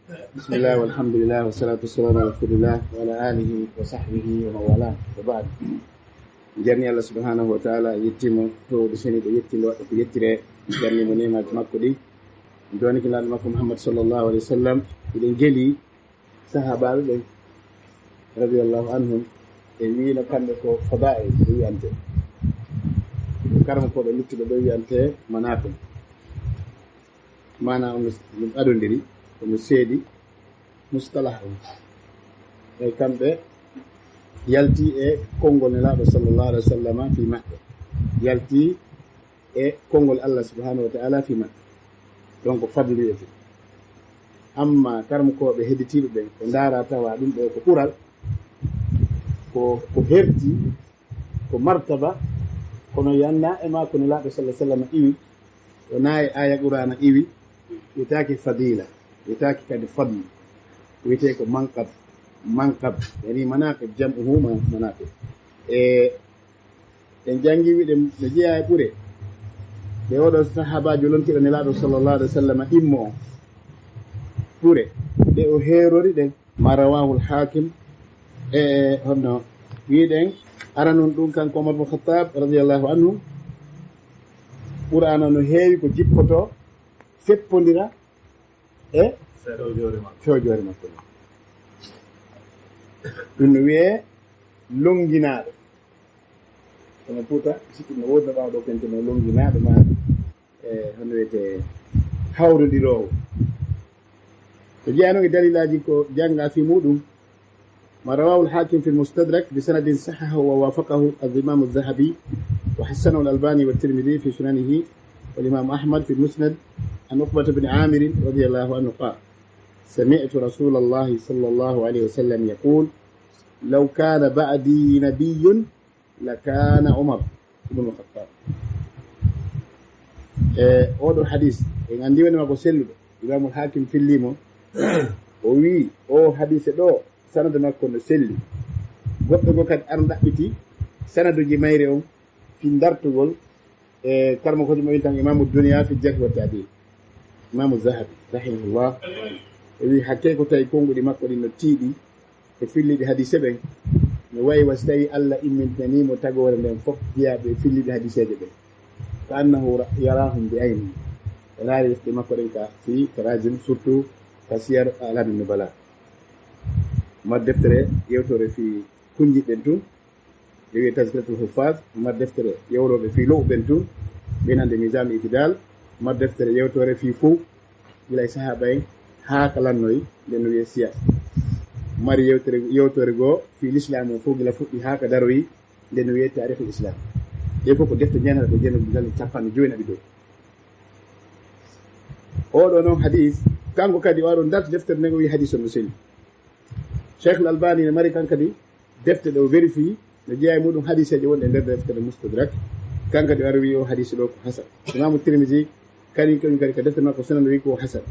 bismillah walhamdulillah wassalatu wassalamu ala rasulillah wa ala alihi wa sahbihi wa mawala wa ba'd. Jarni Allah subhanahu wa ta'ala yettima to do seni do yetti wadde ko yettire jarni mo nemaji makko ɗi doni ki laɗo makko Muhammad sallallahu alaihi wasallam eɗen jeli sahabaɓe ɓen radiyallahu anhum e wino kamɓe ko fada'il ɓe wiyante karama koɓe luttuɓe ɓe wiyante manaqib mana ɗum aɗodiri ɗum seedi mustalah on e kamɓe yalti e konngol nelaɗo sallllahu alih wa sallam fi maɓɓe yalti e konngol Allah subhanahu wa ta'ala fi maɓɓe donc fadlu wiyete. Amma karmo koɓe hedditiɓe ɓen ɓe ndaara tawa ɗum ɗo ko ɓural ko herti ko martaba kono yanna e ma ko nelaɗo sallah sallam iwi o nayi aya qur'ana iwi wiyetake fadila wiyetake kadi fadlu wiyete ko manqab yani manaqib jam'uhu manaqib en jangi wiɗen ɓe jeeya e ɓure ɓe oɗo sahabajo lonkiɗo nelaɗo sallllahu alih wa sallam immo ɓure ɗe o heerori ɗen ma rawahul hakim e honno wiɗen aranon ɗum kanko Omar ibn Khattab radiallahu anhu qur'ana no heewi ko jippoto feppodira e fewjore makko ɗum no wiye longinaɗo kono puuta sikki no wodno ɓawa ɗo kente no longinaɗo ma e hono wiyete hawrodirowo ko jeyano e dalilaji ko janga fi muɗum ما رواه الحاكم في المستدرك بسند صححه ووافقه الإمام الذهبي وحسنه الألباني والترمذي في سننه والإمام أحمد في المسند عن عقبة بن عامر رضي الله عنه قال سمعت رسول الله صلى الله عليه وسلم يقول لو كان بعدي نبي لكان عمر بن الخطاب. أودو الحديث إن عندي وين ما بسلو الإمام الحاكم في الليمون وي أو حديث دو sanadu makko no selli goɗɗo go kadi ar ɗaɓɓiti sanaduji mayre on fi dartugol e karmo ko mo tan imamu dunya fi jarh wa ta'dil imamu zahabi rahimahullah e wi hakke ko tawi konguɗi makko ɗi no tiiɗi e filliɗi hadise ɓen no wayi was tawi Allah immintanimo tagore nden fof jiyaɓe filliɗi hadiseje ɓen ko annahu yarahum bi ayni e laari defte makko ɗen ka fi tarajim surtout ka siyar alamin nubala mar deftere yewtore fi kunjiɓen tun ɓe wiye taskratul huffaz mar deftere yewroɓe fi lowɓen tun ɓenande misame itidal mar deftere yewtore fi fou gila e sahaba en ha kalannoyi nden no wiye siyas mari yewtore goo fi l'islam o fof gila fuɗɗi ha ka daroyi nden no wiye tarihul islam ɗe fof ko defte ñanata ko jeenogal capanɗe joyinaɓe dow oɗo noon hadis kanko kadi waɗo darta deftere nden o wi hadis on no selli Cheikh al-Albani ne mari kankadi defte ɗo vérifie no jeeya e muɗum hadiseje wonɗe nder deftere mustadrak kankadi wari wi o hadise ɗo ko hasan imamu Tirmidhi kadi kadi ko deftere makko sunan wi ko hasan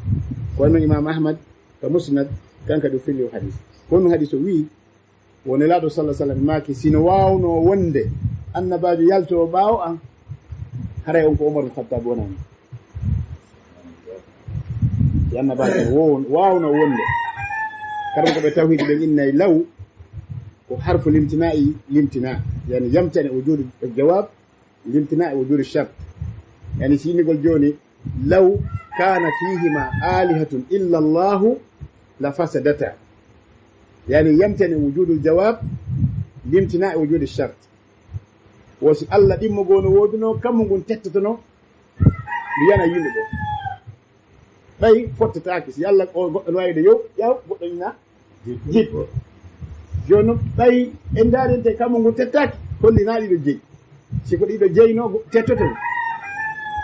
kono noon imam Ahmad ko musnad kankadi o filli o hadise kono hadise o wi woni laaɗo sallah sallam maki sino wawno wonde annabajo yalto ɓaawo an haray on ko Omar ibn Khattab wonani annabajo wawno wonde karmo ko ɓe tawhidi ɓen innay law ko harfu limtina'i limtina yani yamtani wujudu jawab limtina'i wujudu shart yani sinigol joni law kana fihima alihatun illa llahu la fasadata yani yamtani wujudu jawab limtina'i wujudu shart wosi Allah ɗimmo gono woduno kammo ngun tettatono mbiyana yimɓe ɓe ɓay fottataki si Allah o goɗɗo no wawide yow yaw goɗɗo ina jippo joni noon ɓayi en darinte kammo ngu tettaki hollina ɗiɗo jeeyi siko ɗiɗo jeyno tettoto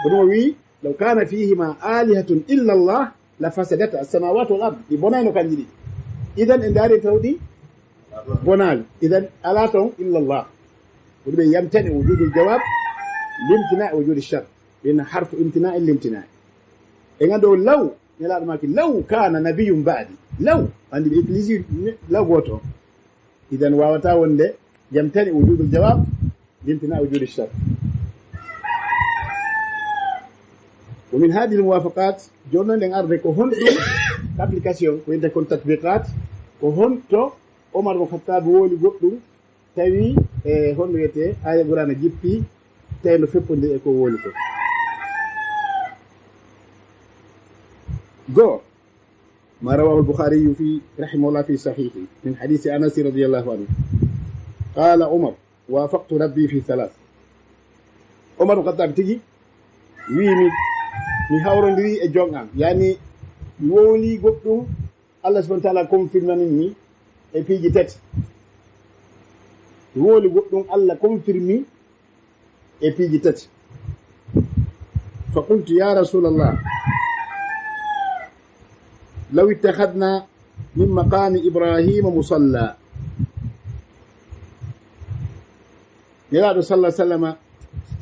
ko ɗum o wi law kana fihima alihatun illa llah la fasadata as-samawati wal ard ɗi bonayno kanji ɗi idan en daari taw ɗi bonali idan ala ton illa llah ko ɗum ɓe yamtani wujudul jawab limtina e wujudi shart ɓen harfu imtina e limtina e gando law nelaɗo maki law kana nabiyum baadi law andi ɓe utilisir law goto idan wawata wonde yamtani wujudul jawab limtina wujudi shart ومن هذه الموافقات جورنا لن أرد كهون application ko wiyete kon tatbiqat ko honto Omar mo Khattab wooli goɗɗum tawi honno wiyete aya Qur'ana jippi tawi no fepponde e ko wooli ko go ما رواه البخاري في رحمه الله في صحيحه من حديث أنس رضي الله عنه قال عمر وافقت ربي في ثلاث عمر الخطاب تيجي ويني mi hawrondiri e jon'am yani mi wowli goɗɗum Allah subhanahu wa ta'ala confirmanin mi e piiji tati mi wowli goɗɗum Allah confirmi e piiji tati fa qultu ya rasulallah law ittakhadna min maqami ibrahima musalla nelaɗo sallah sallama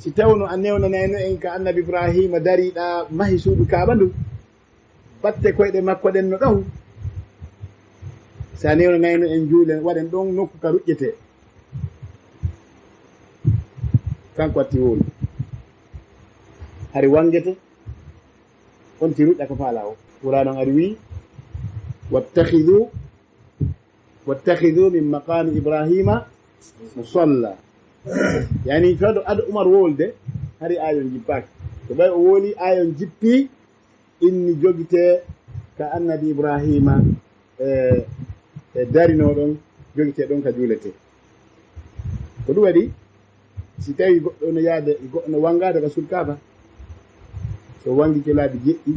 si tawno a newnanayno en ka annabi ibrahima dariɗa mahi suudu kaaba ndu batte koyɗe makko ɗen no ɗahu sa newnanayno en juulen waɗen ɗon nokku ka ruƴƴete kanko watti woni hari wangete on ti ruƴƴa ko faala o wura noon ari wi wattakhidhu min maqami ibrahima musalla yani fewdo ado Umar wolde hari ayon jippaki to ɓay o wooli ayon jippi inni jogite ka annabi ibrahima e darino ɗon jogite ɗon ka juulete ko ɗum waɗi si tawi goɗɗo no yaade goɗɗo no wangade ka sulkaba so wangi ke laabi jeɗɗi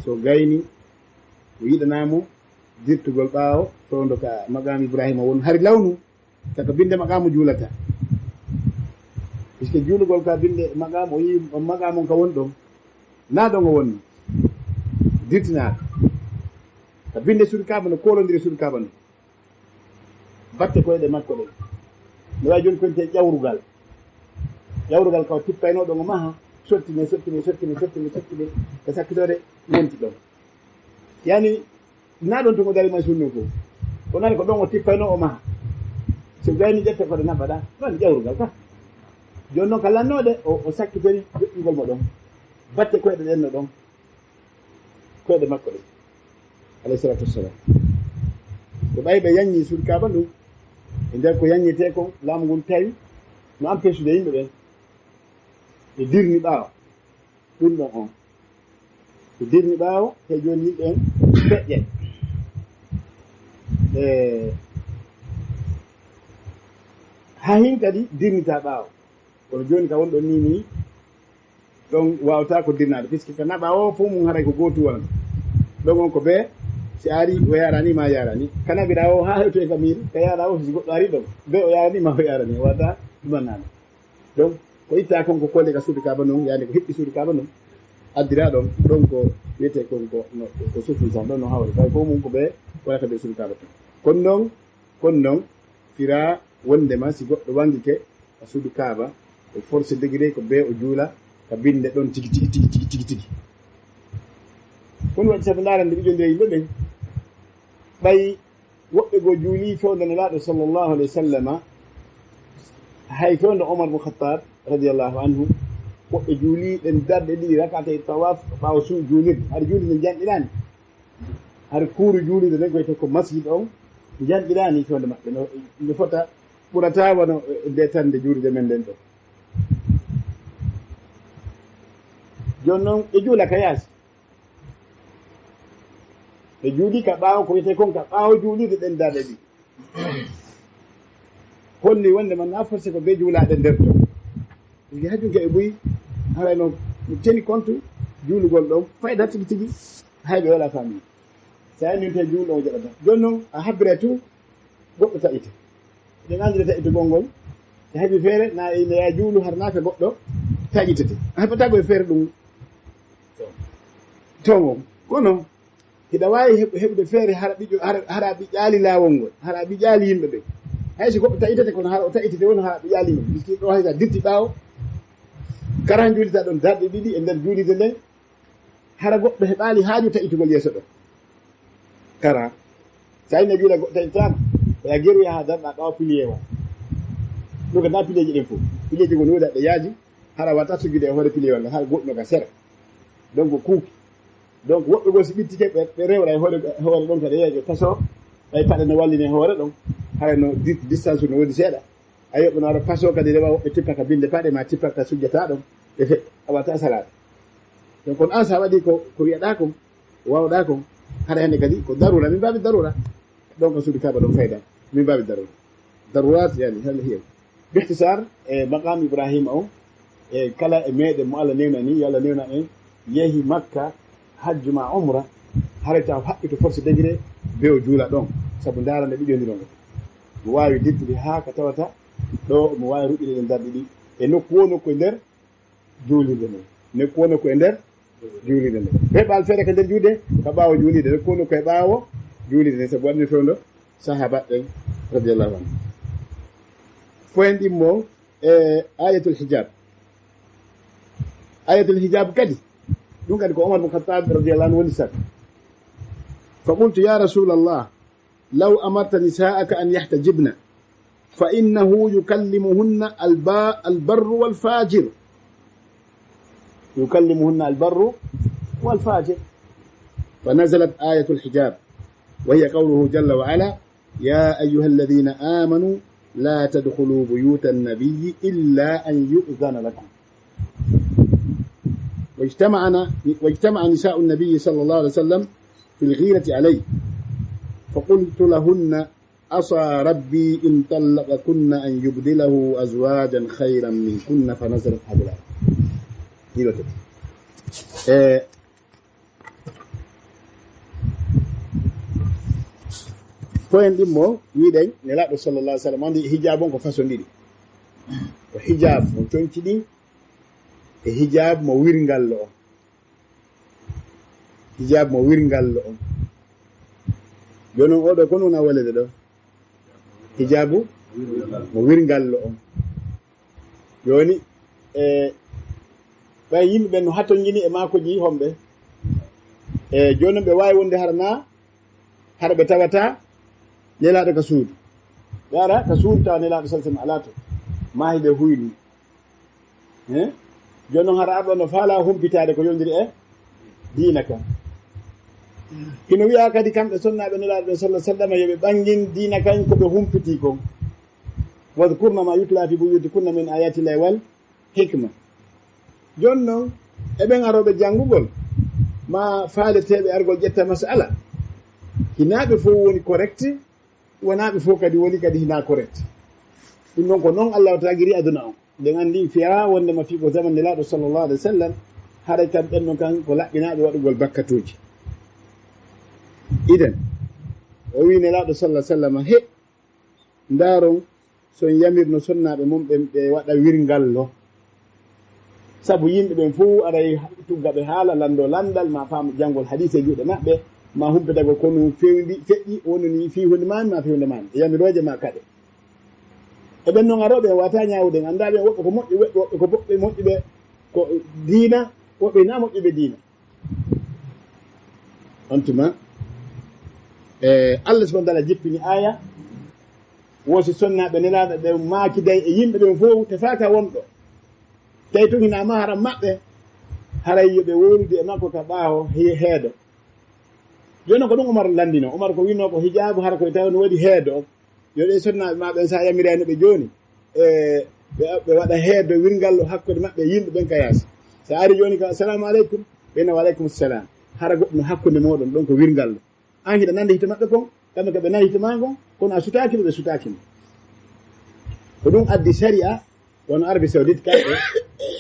so gayni o yiɗanamo dirtugol ɓaawo fewdo ka maqam ibrahima won hari lawnu saka binde maqamu juulata puisque juulugol ka binde maqam o yi maqam on ka woni ɗon na ɗon o wonni dirtinaaka ka binde suudu kaaba no kolodiri suudu kaaba no batte koyɗe makko ɗen no wawi joni konte ƴawrugal kaw tippayno ɗon o maha sottine ko sakkitore wonti ɗon yani na ɗon tomo darima sunno ko o nani ko ɗon o tippayno o maha so gayni ƴette koɗe naɓaɗa ɗon ƴawrugal ka joni noon ka lannoɗe o sakkitori joƴƴugol mo ɗon batte koyɗe ɗen no ɗon koyɗe makko ɗen alayhi salatu wassalam ko ɓay ɓe yanñi suudu kaaba ɗum e nder ko yanñete kon laamu ngun tawi no empêche de yimɓe ɓen ɓe dirni ɓaawo ɗum ɗon on ɓe dirni ɓaawo te joni yimɓe en feƴƴe ha hin kadi dirnita ɓaawo kono joni ka wonɗon ni ɗon wawata ko dirnade puisque ko naɓa o fof mum haray ko gotu won ɗon on ko ɓe si ari o yarani ma yarani kanaɓiɗa o ha hewto e famille ka yara o si goɗɗo ari ɗon ɓe o yarani ma o yarani o wata ɗumannano donc ko itta kon ko kolle ka suudu kaaba noon yani ko heɓɓi suudu kaaba noon addira ɗon ɗon ko wiyete kon ko suffisant ɗon no hawri fay fof mum ko ɓe waɗata ɓe suudu kaaba ton kon noon fira wondema si goɗɗo wangike a suudu kaaba o force degré ko ɓe o juula ka binde ɗon tigi kon waɗi sabu darande ɓiƴo nde yimɓe ɓen ɓay woɓɓe go juuli fewde nelaɗo sallllahu alayhi wa sallama hay fewde Omar mo Khattab radiallahu anhu woɓɓe juuli ɗen darɗe ɗiɗi rakata e tawaf ɓaawa suu juulirde haɗa juulide janɗiɗani haɗa kuuru juulide nden koyte ko masjid on janɗiɗani fewde maɓɓe no fota ɓurata wono nde tande juulide men nden ɗo joni noon ɓe juula ka yaasi ɓe juuli ka ɓaawo ko wiyete kon ka ɓaawo juulide ɗen darɗe ɗi holli wonde man na forcé ko ɓe juulaɗe nder to parce que hajjum ke e ɓuyi harayno mi teni compte juulugol ɗon fayda tigi tigi hayɓe wala famille sa nin te juulɗo o jaɓata joni noon a habbire tout goɗɗo taƴite ɗen andire taƴitugol ngol e haɓi feere na ya juulu har naafe goɗɗo taƴitete a heɓata koye feere ɗum tomo kono hiɗa wawi heɓde feere hara ɓiƴƴaali laawol ngol hara ɓiƴƴaali yimɓe ɓe hay so goɗɗo taƴitete kono hara o taƴitete woni hara ɓiƴƴaali yimɓe puisque ɗo hayta dirti ɓaawo karan juulita ɗon darɗe ɗiɗi e nder juulide nden hara goɗɗo heɓaali haaju taƴitugol yeeso ɗo kara sa yine juula goɗɗo taƴitama oya geroya ha darɗa ɓaawa pilier o ɗum ko na pilieji ɗen fof pilieji gon woodi ɗe yaaji hara wata sugude e hoore pilier walla hara goɗɗino ka sera donc kuuki donc woɓɓe goo so ɓittike ɓe rewra e hoore ɗon kadi yeeƴo paso ɓay paɗe no walline hoore ɗon hara no distance no woodi seeɗa a yoɓɓe no waɗa paso kadi rewa woɓɓe tippaka binde paɗe ma tippaka sujjata ɗon ɓe a watta salade donc kono an sa waɗi ko wiyaɗa kon wawɗa kon hara hende kadi ko darura min mbawi darura donc suuɗi kaɓa ɗon fayda min mbawi darura darurat yani helle heewi bihtisar e maqam ibrahima o e kala e meɗen mo Allah newna ni yo Allah newna en yeehi makka hajju ma umra hara taw haɓɓito force degré bewo juula ɗon saabu darande ɓiƴodiron mo wawi diddude ha ka tawata ɗo mo wawi ruɓɓide ɗe darɗe ɗi e nokku wo nokku e nder juulirde nde nokku wo nokku e nder juulirde nde heɓal feere ko nder juude ko ɓaawo juulirde nokku wo nokku e ɓaawo juulirde nde sabu waɗni fewndo sahaba ɗen radiallahu anhu foyen ɗimmo e ayatul hijab kadi ɗum kadi ko Omar ibn Khattab radiallahu anhu woni sat fa qultu ya rasulallah law amarta nisaaka an yahtajibna fa innahu yukallimuhunna albarru walfajir فنزلت آية الحجاب وهي قوله جل وعلا يا أيها الذين آمنوا لا تدخلوا بيوت النبي إلا أن يؤذن لكم واجتمع نساء النبي صلى الله عليه وسلم في الغيرة عليه فقلت لهن عصى ربي إن طلقكن أن يبدله أزواجا خيرا منكن فنزلت هذه الآية foyen ɗimmo wiɗen nelaɗo sallallah alih sallam andi hijab on ko façon ɗiɗi ko hijab mo coñciɗi e hijab mo wirngallo on joni on oɗo ko noon a walede ɗo hijabu mo wirngallo on joni ɓay yimɓe ɓen no hattoñini e makoji homɓe e joni ɓe wawi wonde hara ɓe tawata nelaɗo ka suudu yara ka suudu tawa nelaɗo salsam ala to maahi ɓe huyni joni noon hara arɗo no faala humpitade ko yondiri e diina kam kino wiya kadi kamɓe sonnaɓe nelaɗo ɓe sallah sallam yoɓe ɓangin diina kan koɓe humpiti kon wadkurna ma yutla fi buyutikunna min ayati llahi wal hikma joni noon eɓen aroɓe janngugol ma faaleteɓe argol ƴetta masala hinaɓe fof woni correct wonaɓe fof kadi woni kadi hina correct ɗum noon ko noon Allah tagiri aduna on nden andi fiya wondema fi ko zaman nelaɗo sallllahu alih wa sallam haɗa kam ɓenno kan ko laɓɓinaɓe waɗugol bakkatuji iden o wi nelaɗo sallah sallam he ndaron son yamirno sonnaɓe mum ɓe waɗa wirngallo sabu yimɓe ɓen fof aray tuggaɓe haala lando landal ma faam janngol hadise e juuɗe maɓɓe ma humpitagol kono feƴƴi wononi fi hunde mani ma fi hunde mani e yamiroje ma kaɗe eɓen noon aroɓe wata ñawuden andaɓe woɓɓe ko moƴƴi woɓɓe ko boɓɓe moƴƴuɓe ko diina woɓɓe na moƴƴuɓe diina on tuma Allah subahana taala jippini aya wosi sonnaɓe nelaɗo ɓe makiday e yimɓe ɓen fof tefaka wonɗo tawi to hinama hara maɓɓe haray yoɓe wolude e makko ka ɓaawo heedo joni ko ɗum Omar landino Omar ko winno ko hijabu hara koye taw no waɗi heedo o yoɗe sonnaɓe maɓe sa yamirani ɓe joni ɓe waɗa heedo wirngallo hakkude maɓɓe yimɓe ɓen ka yaasa sa ari joni ko assalamu aleykum ɓena wa aleykum salam hara goɗɗo no hakkude moɗon ɗon ko wirngallo an hiɗa nande hito maɓɓe kon kamɓe koɓe nani hito ma kon kono a sutakimo ɓe sutakimo ko ɗum addi sharia wono Arabie Saoudite kamɓe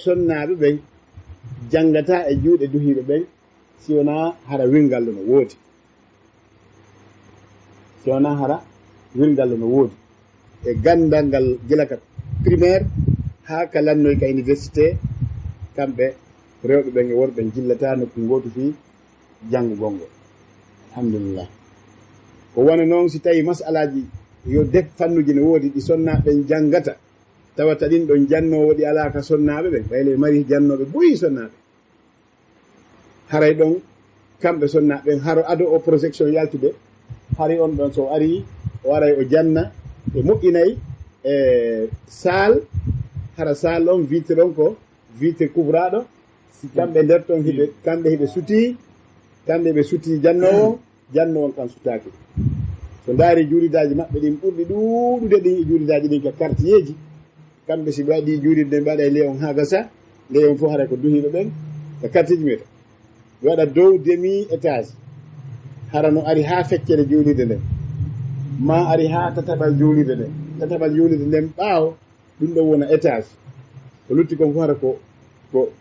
sonnaɓe ɓen janggata e juuɗe duhiɓe ɓen si wona hara wirngallo no woodi e gandal ngal gila ka primaire ha ka lannoy ka université kamɓe rewɓe ɓen e worɓe jillata nokku gotu fi janngugol ngol alhamdulillah ko wona noon si tawi masalaji yo def fannuji no woodi ɗi sonnaɓe janggata tawata ɗin ɗon jannowo ɗi ala ka sonnaɓe ɓen ɓayle mari jannoɓe boyi sonnaɓe haray ɗon kamɓe sonnaɓen haro ado o projection yaltude hari on ɗon so ari o aray o janna e moƴƴinayi e salle hara salle on vitre on ko vitre couvraɗo si kamɓe nder ton kamɓe hiɓe suti kamɓe ɓe suti jannowo on kan sutaki so ndaari juulidaji maɓɓe ɗin ɓurɗi ɗuuɗude ɗin e juulidaji ɗin ka quartier ji kamɓe si ɓe waɗi juulirde ɓe waɗa e leon ha gasa leon fof hara ko duhiɓe ɓen ka quartier ji meta ɓe waɗa dow demi étage hara no ari ha feccere juulirde nden ma ari ha tataɓal juulirde nden tataɓal juulirde nden ɓaawo ɗum ɗo wona étage ko lutti kon fof hara ko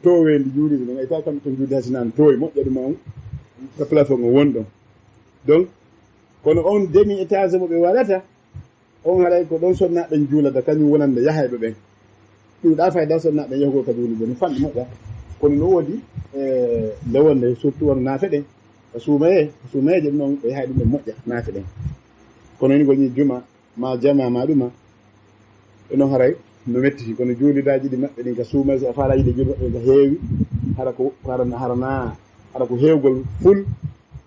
towendi juulirde nden ay taw kamɓe ton juulde hasinani towe moƴƴa ɗuma on ka plafond o woni ɗon donc kono on demi étage mo ɓe waɗata on haɗay ko ɗon sonnaɓen juulata kañum wonande yahayɓe ɓen ɗuɗa fayda sonnaɓen yahugo ka juulirde no fanɗi moƴƴa kono no woodi nde wonde surtout wono naafe ɗen ko suumayeje noon ɓe yahay ɗum ɓe moƴƴa naafe ɗen kono ni golñi juma ma jama ma ɗuma e noon haray no metti kono juulidaji ɗi maɓɓe ɗin ka suumay so a faala yiɗe juuli maɓɓe ka heewi hara ko heewgol ful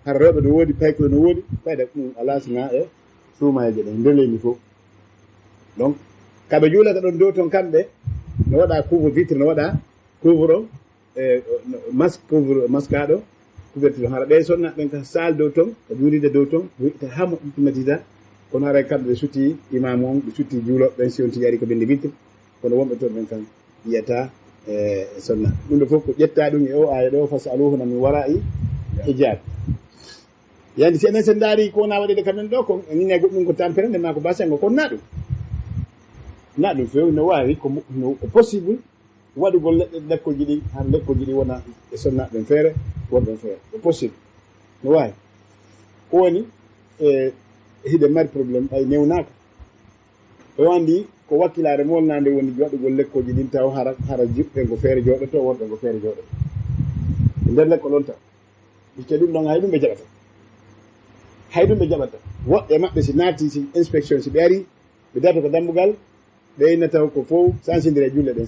hara rewɓe no woodi paykoye no woodi fayda ɗum ala sina e suumayeje ɗen ndeleyni fof donc kaɓe juulata ɗon dow toon kamɓe no waɗa couvre vitre no waɗa couvre o masque aɗo couverture hara ɓe sonna ɓen ka salle dow toon ko juulide dow toon witta ha mo ɗumtimatita kono haray kamɓe ɓe sutti imam on ɓe sutti juuloɓe ɓen si on tigi ari ko binde vitre kono wonɓe toon ɓen kan yiyata e sonna ɗum ɗo fof ko ƴetta ɗum e o aya ɗo fasaluhuna min wara'i hijab yandi si enen sen daari ko wona waɗede kamen ɗo ko ine goɗɗum ko tampere nde ma ko basengo kono na ɗum fewi no wawi ko possible waɗugol leɗɗe lekkoji ɗi han lekkoji ɗi wona e sonnaɓen feere wonɓen feere ko possible no wawi ko woni hiɗe mari probléme ɓay newnaka ɓe wandi ko wakkilare molnade woni waɗugol lekkoji ɗin taw hara jiɓɓen ko feere jooɗoto wonɓen ko feere jooɗoto e nder lekko ɗon taw ɓikke ɗum ɗon hay ɗum ɓe jaɓata woɓɓe maɓɓe si naati si inspection si ɓe ari ɓe dato ko dambugal ɓe inna taw ko fof sansindira julle ɗen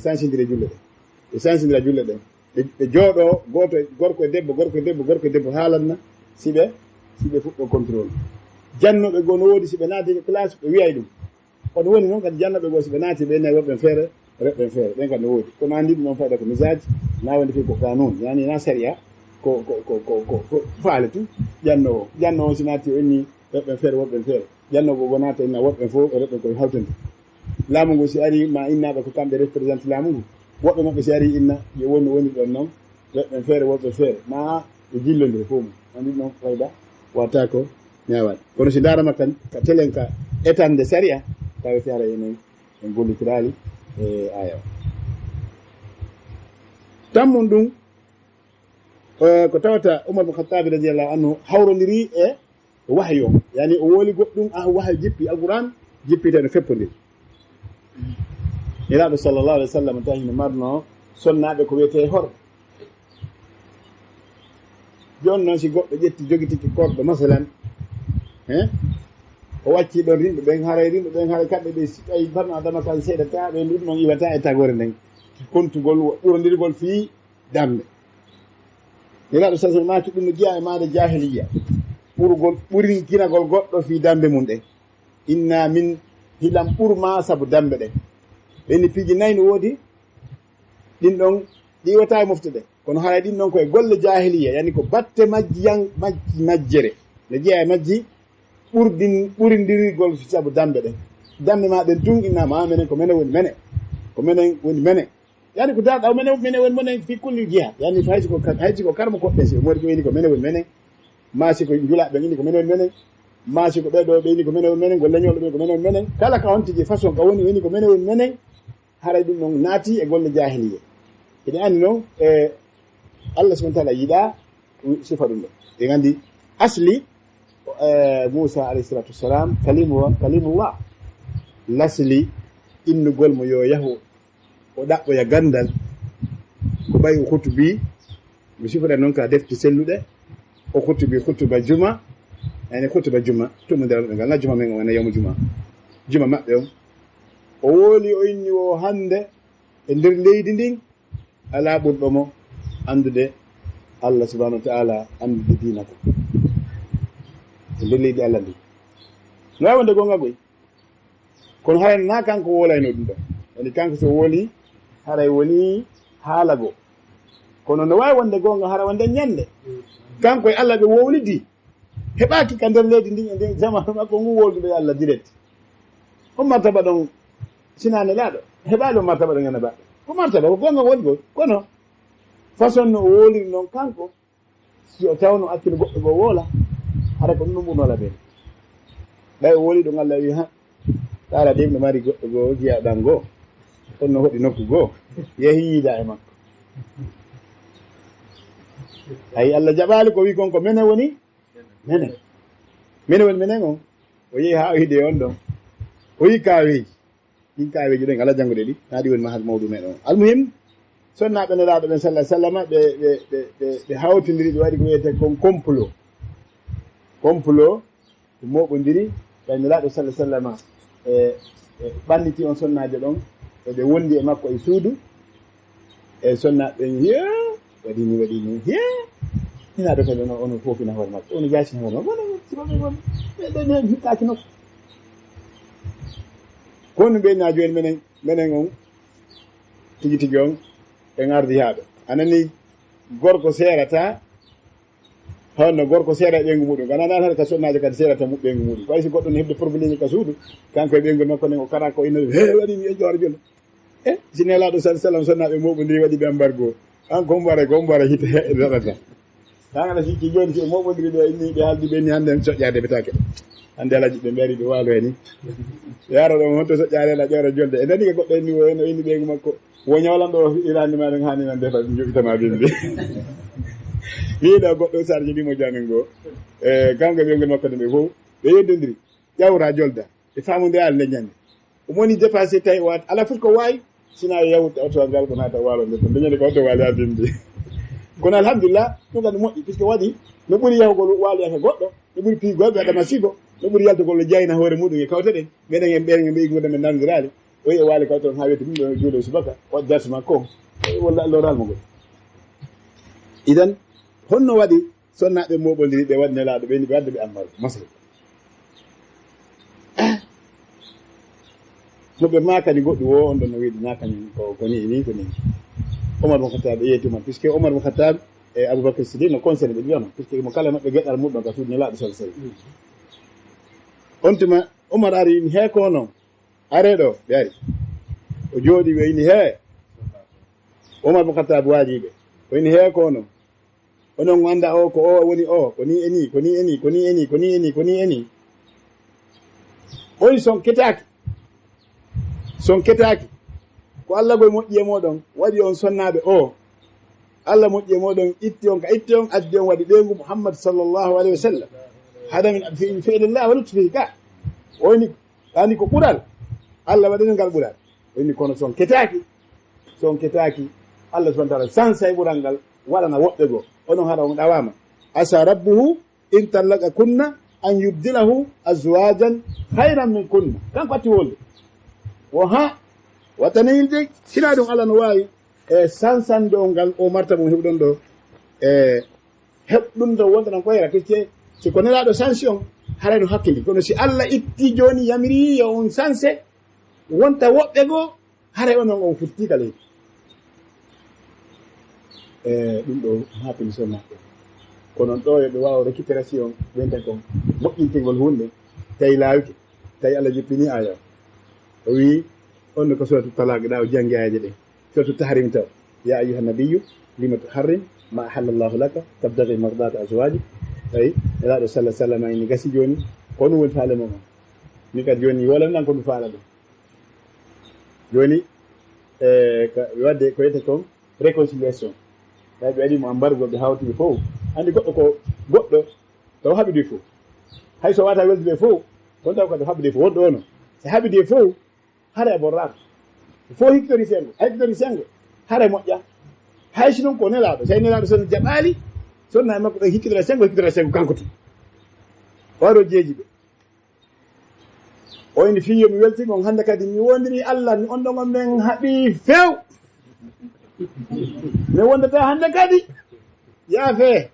ɓe jooɗo goto gorko e debbo haalanna siɓe fuɗɗo contrôle jannoɓe goo no woodi si ɓe naati classe ɓe wiyay ɗum kono woni noon kadi jannoɓe goo si ɓe naati ɓe nayi woɓɓen feere reɓɓen feere ɓen kadi no woodi kono andi ɗum noon fayda ko misage na wonde fi ko kanun yani na séria ko faale tu jannowo si naati o inni reɓɓen feere woɓɓen feere jannogo go naata inna woɓɓen fof e reɓɓen koye hawtande laamu ngu si ari ma innaɓe ko kamɓe représente laamu ngu woɓɓe maɓɓe si ari inna yo woni ɗon noon reɓɓen feere woɓɓe feere ma ɓe jillodire fof mum andi noon fayda watta ko ñawaɗ kono si darama kan ka telen ka étande séria tawete hara enen en gollitirali e aya o tammum ɗum ko tawata Umar ibn Khattabi radiyallahu anhu hawrodiri e wahyi o yani o wooli goɗɗum wahyi jippi alquran jippite no feppodiri iraɗo sallllahu alih w sallam tawi no marno sonnaɓe ko wiyete hor joni noon si goɗɗo ƴetti jogitiki korɗo masalan o wacci ɗon rinɓe ɓen haray kamɓe ɓe si tawi barno adama kan seeɗa ta ɓe ɗum ɗon iwata e tagore nden kontugol ɓurodirgol fii damɓe iraɗo sa maki ɗum no jiya e maade jahiliya ɓurinkinagol goɗɗo fii damɓe mum ɗen inna min hilam ɓurma saabu damɓe ɗen ɓenni piiji nayyi no woodi ɗin ɗon ɗi iwata e mofte ɗe kono haray ɗin ɗon koye golle jahiliya yani ko batte majjere ne jeeya e majji ɓurindirgol saabu damɓe ɗen damɓe ma ɗen tun innama menen ko menen woni menen yani ko darɗa menen woni menen fi kulli jiha yani haysi ko karmo koɗɗe si modi ko ini ko menen woni menen maasi ko julaɓe ini ko menen woni menen maasi ko ɓeɗo ɓe ini ko menen woni menen ko leñolɓe ɓe ko menen woni menen kala ka hontiji façon ka woni ko menen woni menen haray ɗum ɗon naati e golle jahiliya eɗen andi noon Allah subahana taala yiɗa sifa ɗum ɗo ɗen andi asli Moussa alayhi salatu wassalam kalimullah lasli innugol mo yo yahu o ɗaɓɓoya gandal ko ɓayi o hutubi mi sifoɗa noon ka defte selluɗe o hutubi hutuba juma yani hutuba juma tumodiraɓe ngal na juma men o wona yawmu juma maɓɓe on o wooli o inni o hande e nder leydi ndin ala ɓurɗo mo andude Allah subhanahu wa ta'ala andude dina ko e nder leydi Allah ndi no wawi wonde gonga goy kono haray na kanko wolayno ɗum ɗon yani kanko so wooli haray woni haalago kono no wawi wonde gonga hara wonde ñande kanko e Allah ɓe wowlidi heɓaki ka nder leydi ndin e nden jamanu makko ngu wolduɓe Allah direct on martaba ɗon sinane laaɗo heɓali on martaba ɗon ene baɗɗo ko martaba ko gonga woni gol kono façon no o woliri noon kanko si o tawno hakkille goɗɗo goo woola hara ko ɗum ɓurnola ɓen ɓay o woli ɗon Allah wi ha taara ɗim no mari goɗɗo goo jiyaɗan goo on no hoɗi nokku goo yehi yiida e makko ayi Allah jaɓali ko wi kon ko menen woni menen woni menen on o yehi ha o hide on ɗon o yi kaweji ɗin kaweji ɗon ala janngude ɗi naɗi woni mahal mawɗu men on almuhim sonnaɓe nelaɗo ɓen sallah sallama ɓe hawtidiri ɓe waɗi ko wiyete kon complot ɓe moɓodiri ɓe nelaɗo sallah sallama e ɓanniti on sonnaje ɗon eɓe wondi e makko e suudu e sonnaɓe ɓen hiya waɗini hiya inaɗo kadi ono fofina hoore makko ono jasina hoore makko sibaɓe gon ɓeɗen hittaki nokku kono ɓeyna joni menen on tigi tigi on ɓe gardi haɗo anani gorko serata honno gorko seera e ɓeygu muɗum ganana tan ka sonnaje kadi seerata ɓeygu muɗum way si goɗɗo ne hebde probléme ka suudu kanko e ɓeygol makko nen o kara ko inno waɗimi e ƴoore jolo si nelaɗo sah sallam sonnaɓe moɓodiri waɗi ɓe embargo an ko mbara hite raɗata tangana sikki joni si moɓodiri ɗo inni ɓe haaldi ɓenni hannde soƴƴade ɓe take hannde alaji ɓe mbari ɓe waalo heni yaro ɗo honto soƴƴade la ƴoore jolde e nani ke goɗɗo inni no inni ɓeygu makko wo ñawlanɗo irandi ma ɗen hani nan defa joɓitama binde wiiɗo goɗɗo sarji ɗimo jamin goo kanko ɓeygol makko ɗe ɓe fof ɓe yeddodiri ƴawra jolda e famude al leñande omo woni dépassé tawi o ala fof ko wawi sina yawde oto ngal ko naata waalo nde ko leñande ko oto waali ha binde kono alhamdulillah ɗum kadi moƴƴi puisque waɗi no ɓuuri yahugol waaluyaka goɗɗo no ɓuuri piigol ɓe adama sigo no ɓuuri yaltugol no jayna hoore muɗum e kawteɗen meɗen en ɓerge ɓeygude men nandirade o yi e waali kawteɗen ha wiyete ɗum ɗo juuɗo subaka o darse makko walla alloral mo ngol idan honno waɗi sonnaɓe moɓodiri ɓe waɗi nelaɗo ɓeni ɓe wadde ɓe ammaro masala noɓe makani goɗɗo wo on ɗon no wiiɗi nakañum ko ni ko ni Omar mo Khattab yeeti man puisque Omar mo Khattab e Aboubacar Siddiq no conseil ɓe wiyama puisque mo kala maɓɓe gueɗɗal muɗum ka suudu nelaɗo sal sawi on tuma Omar ari ini he ko noon are ɗo ɓe ari o jooɗi ɓe ini he Omar mo Khattab waajiɓe o ini he ko noon onon anda o ko o woni o ko ni eni on son ketaki ko Allah goye moƴƴi e moɗon waɗi on sonnaɓe o Allah moƴƴi e moɗon itti on addi on waɗi ɓeygu Muhammad sallllahu alayhi wa sallam hada min fi'lillah wa lutfihi ka oyni ani ko ɓural Allah waɗini ngal ɓural oyni kono son ketaki Allah subhanahu wa ta'ala sansay ɓural ngal waɗana woɓɓe goo onon haɗa on ɗawama asa rabbuhu in tallaka kunna an yubdilahu azwajan hayran min kunna kanko atti wolde wo ha wattaninde sina ɗum Allah no wawi e sansande o ngal o martaba mo heɓɗon ɗo e heɓɗum ɗo wonta tan koyra puisque si ko nelaɗo sansi on haray no hakkille kono si Allah itti joni yamiri yo on sanse wonta woɓɓe goo haray onon on furtika leydi ɗum ɗo haapini sonnaɓe kono ɗo yoɓe wawa récupération ɓenten kon moƴƴintingol hunde tawi laawike tawi Allah jippini aya o wi on ko suratu talaq ɗa o janggi ayaji ɗe suratu tahrim taw ya ayuha nabiyu lima tuharrim ma ahallallahu laka tabtagi mardata azwaji tawi elaɗo sallah sallam ini gasi joni ko ɗum woni faale momon ni kadi joni wolanɗan ko ɗum faala ɗum joni wadde ko wiyete kon réconciliation tawi ɓe waɗimo embargo ɓe hawtiɓe fof andi goɗɗo taw haɓidi fof hay so wata welde ɓe fof on taw kadi haɓidi fof wonɗo ono so haɓidi fof hara e borraka fof hectori sengo hara e moƴƴa hay si noon ko nelaɗo so nelaɗo son jaɓali sonna e makko ɗon hikkidora sengo kanko tun oɗo jeeji ɓe o ini fiyo mi weltimi on hannde kadi mi wondiri Allah mi on ɗon on men haɓi few mi wondata hannde kadi yaafe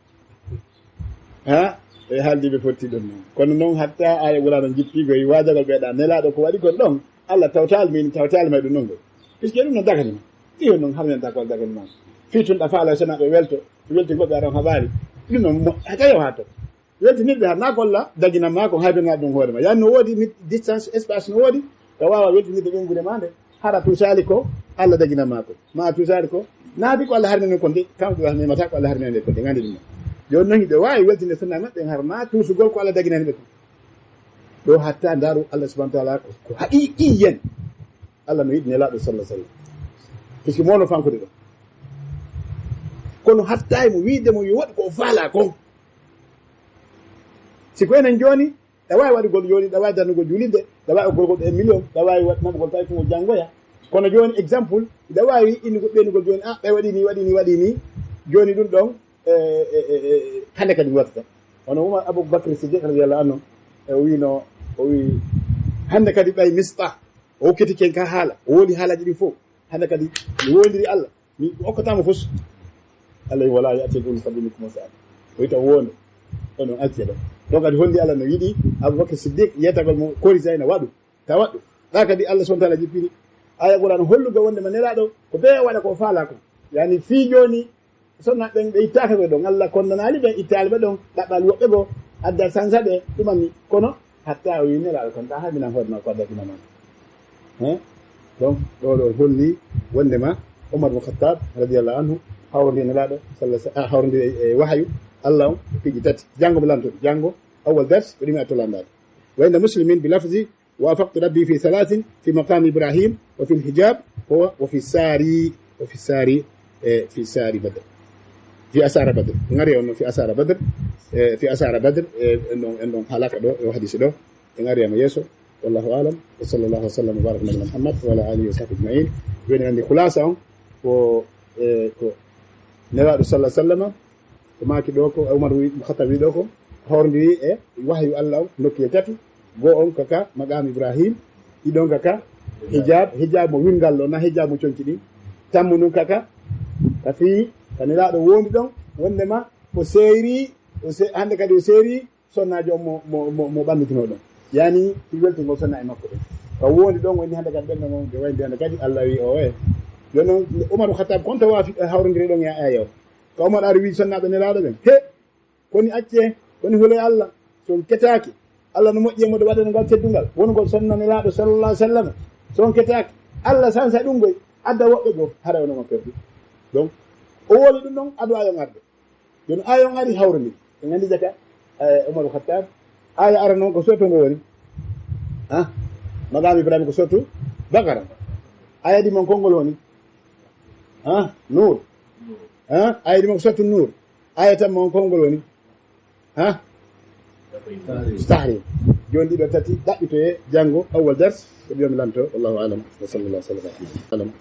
ha e haaldiɓe fotti ɗon noon kono noon hatta aya wulano jippigo e wajagal ɓeeɗa nelaɗo ko waɗi kon ɗon Allah tawtali may ɗum noon gol puisque ɗum no daganima iyo noon harminanta ko daganima fi tun ɗa faala sona ɓe welti goɓɓe aɗon haɓari ɗum noon tawi ha to weltinirɓe ha na golla daginam ma ko haybirga ɗum hoore ma yani no woodi distance espace no woodi to wawa weltinirde ɓengude ma nde hara tusali ko Allah daginam ma ko ma tusali ko naadi ko Allah harmini ko nde kamɓe memata ko Allah harmini nde ko nde gandi ɗum joni noon ɓe wawi weltinde sunna maɓɓe har ma tusugol ko Allah daginani ɓe ko ɗo hatta ndaru Allah subahana taala ko haqiqiyen Allah no yiɗi nelaɗo sallah sallam puisque mono fankude ɗo kono hatta mo wiidemo yo waɗi ko faala kon siko enen joni ɗa wawi waɗugol joni ɗa wawi darnugol julidde ɗa wawi gorgol ɗe million ɗa wawi naɓugol tawi tugol janggoya kono joni exemple ɗa wawi innugol ɓenugol joni ɓe waɗi ni joni ɗum ɗon hande kadi wattata hono Umar Aboubacry Siddiq radiyallahu anhu o wi hande kadi ɓay mista o hokkiti ken ka haala o woli haalaji ɗi fof hande kadi mi wondiri Allah mi hokkatamo fos Allah wala ya'til ul fadli minkum sa'ad o wita wonde onon acce ɗo donc kadi holli Allah no yiɗi Aboubacry Siddiq yetagol mo corrigé no waɗu ta waɗɗu ɗa kadi Allah subhanahu wa ta'ala jippini aya ɓurano hollugo wonde ma nelaɗo ko be waɗa ko faala ko yani fi joni sonna ɓen ɓe ittaka ɓe ɗon Allah kondonali ɓe ittali ɓe ɗon ɗaɓɓal woɓɓe goo addal sansa ɓe ɗumanni kono hatta o wi nelaɗo kon ta haminan hoorema ko addatinama donc ɗo holli wondema Umar ibn Khattab radiyallahu anhu hawridi nelaɗo hawridi e wahyu Allah on piiji tati janngo mo lantoɗo janngo awwal dars ko ɗumi a tolandade wa inda muslimin bi lafzi وافقت ربي في 3 في مقام إبراهيم وفي الحجاب هو وفي ساري بدر في أسار بدر نغري أنه في أسار بدر في أسار بدر إنه حلاقة دو وحديث دو نغري أما يسو والله أعلم وصلى الله وسلم وبارك على محمد وعلى آله وصحبه أجمعين بين عندي خلاصة و نبي صلى الله عليه وسلم وما كدوكو عمر بن الخطاب دوكو هورندي وحي الله نوكي تاتي go on kaka magam Ibrahim idon kaka hijab mo wingal lo na hijab mo conci ɗin tammu nun kaka ka fi kanelaɗo wondi ɗon wondema o seeri hande kadi o seeri sonnajo mo ɓammitino ɗon yani i weltingol sonna e makko ɗon ka wondi ɗon woni hande kadi ɓenno mon ɓe wayde hande kadi Allah wi o joni noon Oumar Khattab konta wafi hawrodiri ɗon e ayaw ka Oumar ari wi sonnaɓe nelaɗo ɓen koni acce koni huule Allah son ketaki Allah no moƴƴi mo waɗano ngal teddungal wongol sonnanelaaɗo sallallahu alaihi wasallam son ketaki Allah sansa ɗum goy adda woɓɓe goo hara wono mo perdi donc o woni ɗum ɗon adu ayon arde joni ayon ari hawrondiri e gandi jaka Oumar Khattab aya ara noon ko sotto ngo woni magam Ibrahima ko sottu Bakara aya ɗi mon konngol woni Nour aya ɗi mon ko sottu Nour aya tan mon konngol woni stahri joni ɗiɗo tati ɗaɓɓitoye janngo awwal dars ko ɓiyomi lanto wallahu alam wa sallallahu alaihi wa sallam